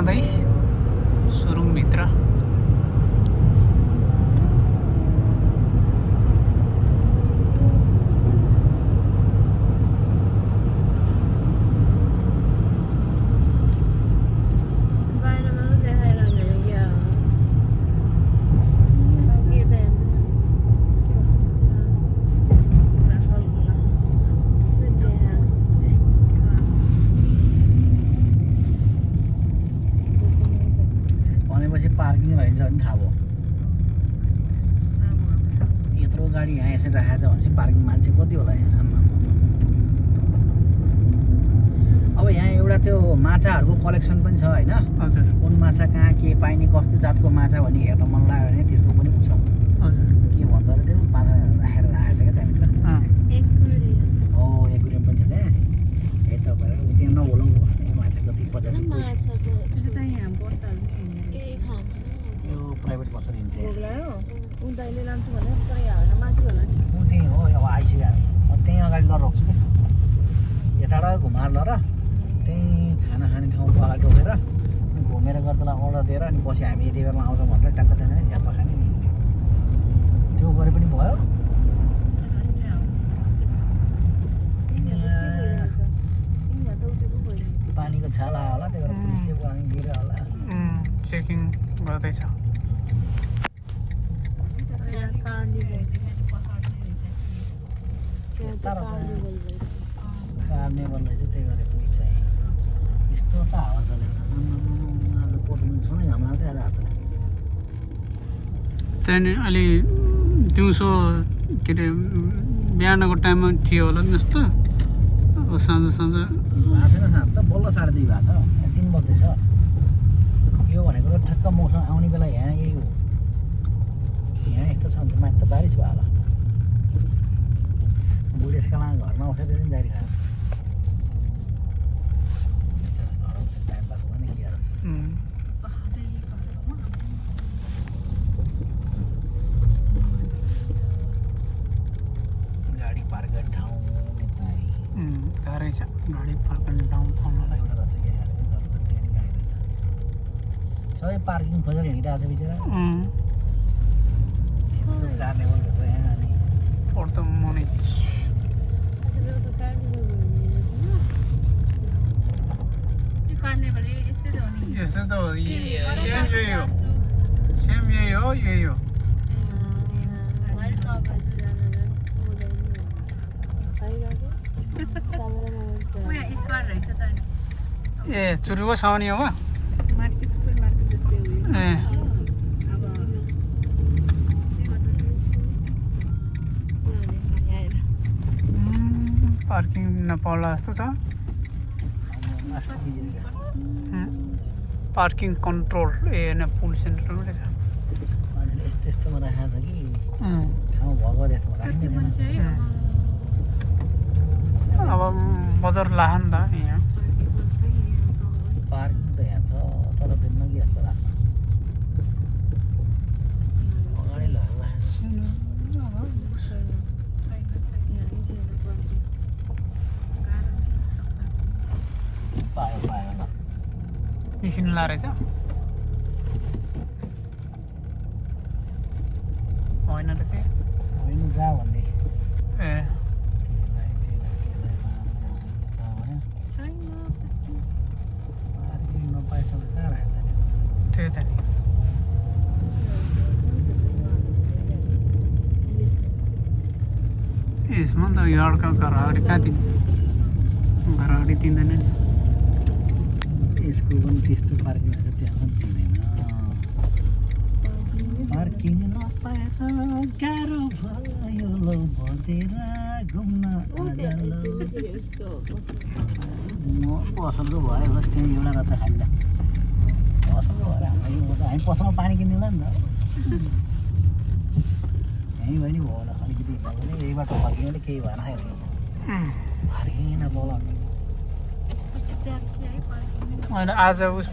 जाँदै सुरुङभित्र पार्किङ रहन्छ भने थाहा भयो यत्रो गाडी यहाँ यसरी राखेको छ भनेपछि पार्किङ मान्छे कति होला यहाँ अब यहाँ एउटा त्यो माछाहरूको कलेक्सन पनि छ होइन हजुर कुन माछा कहाँ के पाइने कस्तो जातको माछा भन्ने हेर्न मन लाग्यो भने त्यसको पनि छ हजुर के भन्छ अरे त्यो माछा राखेर राखेको छ क्या त्यहाँभित्र हो एक्वेरियम पनि छ त्यहाँ यता भएर त्यहाँ नबोलाउँ माछा कति प्रजाति यो प्राइभेट बसेर हिँड्छ ऊ त्यहीँ हो अब आइसक्यो म त्यहीँ अगाडि ल रोक्छु कि यताबाट घुमाएर ल र त्यहीँ खाना खाने ठाउँको अगाडि रोकेर घुमेर गर्दा अर्डर दिएर अनि पछि हामी यति बेलामा आउँछौँ भनेर टक्क त्यहाँ झ्याप्पा खाने नि त्यो गरे पनि भयो पानीको छाला होला त्यही भएर पुलिसले पानी दिएर होला चेकिङ गर्दैछ कार्निभल रहेछ त्यही भएर पुलिस चाहिँ यस्तो त हावा चलेको छ आज पर्फर्मेन्स नै घाम लाग्दै आज हात त्यहाँदेखि अलि दिउँसो के अरे बिहानको टाइममा थियो होला नि जस्तो अब साँझ साँझ लाग्दैन साँझ त बल्ल 2:30 भएको छ 3 बज्दैछ यो भनेको त ठ्याक्क मौसम आउने बेला यहाँ यही हो यहाँ यस्तो छ भने त माथि त बारिस भयो होला बुढेसकालमा घरमा आउँछ त्यो पनि जारी खायो टाइम पास हुँदैन के गर्छ गाडी पार्क गर्ने ठाउँ गाह्रै छ गाडी पार्क गर्ने ठाउँ पाउनलाई सबै पार्किङ खोजेर हिँडिरहेको छ बिचरा कार्निभल रहेछ यहाँ अनि पर्दो मनै यस्तै त हो सेम यही हो यही हो ए चुरुवा साउनी हो ए पार्किङ नपाउला जस्तो छ पार्किङ कन्ट्रोल ए होइन पुल सेन्टर रहेछ यस्तो यस्तोमा राखेको छ कि ठाउँ भएको जस्तो राखिदिँदैन अब बजार लाह नि त यहाँ पार्किङ त यहाँ छ तर दिनमा कि जस्तो लाग्छ अगाडि पायो पायो ल निस्किनु ला रहेछ होइन रहेछ होइन जा भन्दै ए पार्किङ नपाएसम्म कहाँ राख्छ त्यही त नि यसमा त यो अर्को घर अगाडि कहाँ दिन्छ घर अगाडि दिँदैन नि यसको पनि त्यस्तो पार्किङ हुन्छ त्यहाँ पनि दिँदैन पार्किङ नपाए त गाह्रो भयो लो भदेर घुम्न म पसलको भयो बस त्यहाँ एउटा रहेछ खाली पसलको भएर हामी पसलमा पानी किन्दैनौँ नि त यहीँ भयो नि भयो होला अलिकति हिँड्दा पनि यही बाटो फर्किँदै केही भएन यति फर्किएन बोलाउनु होइन आज उस